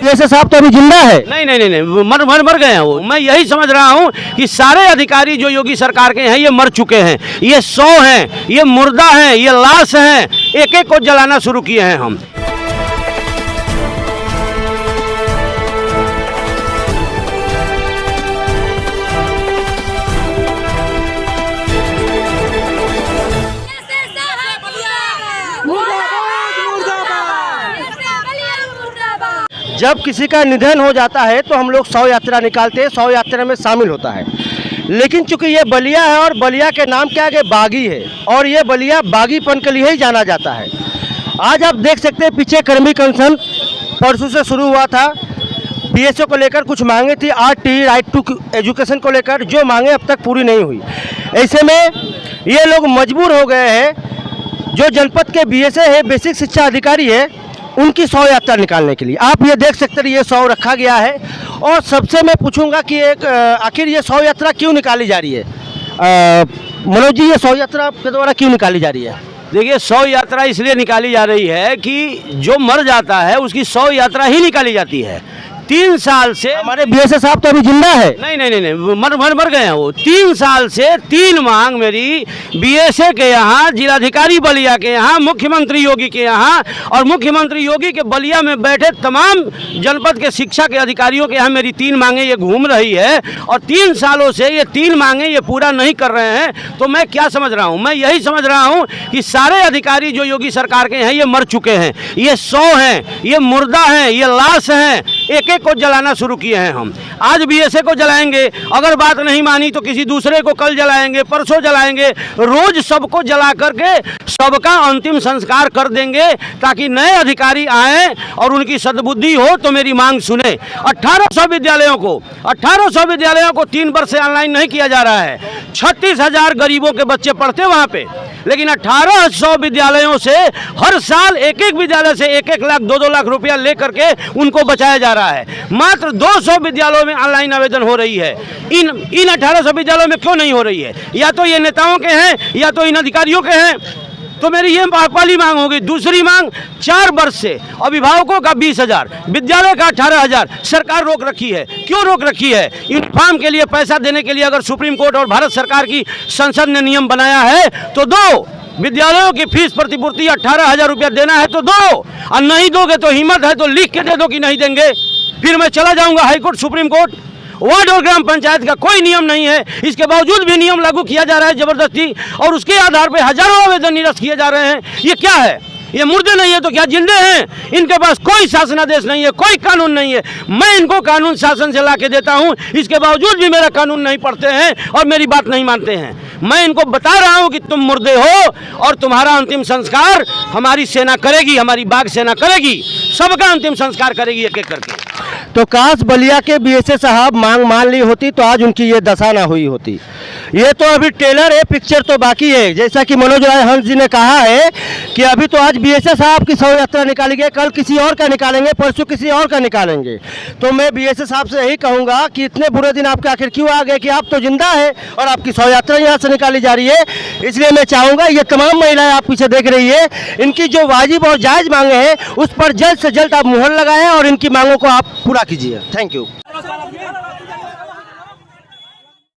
जैसे साहब तो अभी जिंदा है? नहीं, मर गए हैं वो। मैं यही समझ रहा हूँ कि सारे अधिकारी जो योगी सरकार के हैं ये मर चुके हैं, ये 100 हैं, ये मुर्दा हैं, ये लाश हैं, एक एक को जलाना शुरू किए हैं हम। जब किसी का निधन हो जाता है तो हम लोग शव यात्रा निकालते हैं, शव यात्रा में शामिल होता है। लेकिन चूंकि ये बलिया है और बलिया के नाम क्या है, बागी है, और ये बलिया बागीपन के लिए ही जाना जाता है। आज आप देख सकते हैं पीछे कर्मी कंसन परसों से शुरू हुआ था। बीएसओ को लेकर कुछ मांगे थी, आरटी राइट टू एजुकेशन को लेकर, जो मांगे अब तक पूरी नहीं हुई। ऐसे में ये लोग मजबूर हो गए हैं, जो जनपद के बीएसए है, बेसिक शिक्षा अधिकारी है, उनकी शव यात्रा निकालने के लिए। आप ये देख सकते हैं ये शव रखा गया है। और सबसे मैं पूछूंगा कि आखिर ये शव यात्रा क्यों निकाली जा रही है? मनोज जी, ये शव यात्रा आपके द्वारा क्यों निकाली जा रही है? देखिए, शव यात्रा इसलिए निकाली जा रही है कि जो मर जाता है उसकी शव यात्रा ही निकाली जाती है। 3 साल से हमारे बीएसए साहब तो अभी जिंदा है? नहीं, मर गए हैं वो। 3 साल से 3 मांग मेरी बीएसए के यहाँ, जिलाधिकारी बलिया के यहाँ, मुख्यमंत्री योगी के यहाँ और मुख्यमंत्री योगी के बलिया में बैठे तमाम जनपद के शिक्षा के अधिकारियों के यहाँ मेरी 3 मांगे ये घूम रही है। और 3 सालों से ये 3 मांगे ये पूरा नहीं कर रहे हैं। तो मैं क्या समझ रहा हूँ? मैं यही समझ रहा हूँ कि सारे अधिकारी जो योगी सरकार के हैं ये मर चुके हैं, ये 100 हैं, ये मुर्दा हैं, ये लाश हैं, एक एक को जलाना शुरू किए हैं हम। आज बीएसए को जलाएंगे, अगर बात नहीं मानी तो किसी दूसरे को कल जलाएंगे, परसों जलाएंगे, रोज सबको जला करके सबका अंतिम संस्कार कर देंगे, ताकि नए अधिकारी आए और उनकी सद्बुद्धि हो तो मेरी मांग सुने। 1800 विद्यालयों को 3 वर्ष से ऑनलाइन नहीं किया जा रहा है। 36,000 गरीबों के बच्चे पढ़ते वहाँ पे, लेकिन 1800 विद्यालयों से हर साल एक एक विद्यालय से 1-1 लाख 2-2 लाख रुपया लेकर के उनको बचाया जा रहा है। मात्र 200 विद्यालयों में ऑनलाइन आवेदन हो रही है। इन 1800 विद्यालयों में क्यों नहीं हो रही है? या तो ये नेताओं के हैं या तो इन अधिकारियों के हैं। तो मेरी ये पहली मांग होगी। दूसरी मांग, 4 वर्ष से अभिभावकों का 20,000, विद्यालय का 18,000 सरकार रोक रखी है। क्यों रोक रखी है? यूनिफॉर्म के लिए पैसा देने के लिए अगर सुप्रीम कोर्ट और भारत सरकार की संसद ने नियम बनाया है तो दो। विद्यालयों की फीस प्रतिपूर्ति 18,000 रुपया देना है तो दो, और नहीं दोगे तो हिम्मत है तो लिख के दे दो कि नहीं देंगे। फिर मैं चला जाऊंगा हाईकोर्ट, सुप्रीम कोर्ट। वार्ड और ग्राम पंचायत का कोई नियम नहीं है, इसके बावजूद भी नियम लागू किया जा रहा है जबरदस्ती, और उसके आधार पर हजारों आवेदन निरस्त किए जा रहे हैं। ये क्या है? ये मुर्दे नहीं है तो क्या जिंदे हैं? इनके पास कोई शासनादेश नहीं है, कोई कानून नहीं है। मैं इनको कानून शासन से ला के देता हूँ, इसके बावजूद भी मेरा कानून नहीं पढ़ते हैं और मेरी बात नहीं मानते हैं। मैं इनको बता रहा हूँ कि तुम मुर्दे हो और तुम्हारा अंतिम संस्कार हमारी सेना करेगी, हमारी बाघ सेना करेगी, सबका अंतिम संस्कार करेगी एक एक करके। तो काश बलिया के बीएसए साहब मांग मान ली होती तो आज उनकी ये दशा ना हुई होती। ये तो अभी ट्रेलर है, पिक्चर तो बाकी है। जैसा कि मनोज राय हंस जी ने कहा है कि अभी तो आज बीएसए साहब की शव यात्रा निकाली गई, कल किसी और का निकालेंगे, परसों किसी और का निकालेंगे। तो मैं बीएसए साहब से यही कहूँगा कि इतने बुरे दिन आपके आखिर क्यों आ गए कि आप तो जिंदा है और आपकी शव यात्रा यहाँ से निकाली जा रही है। इसलिए मैं चाहूँगा ये तमाम महिलाएं आप पीछे देख रही है, इनकी जो वाजिब और जायज़ मांगे हैं उस पर जल्द से जल्द आप मुहर लगाएं और इनकी मांगों को आप पूरा कीजिए। Thank you.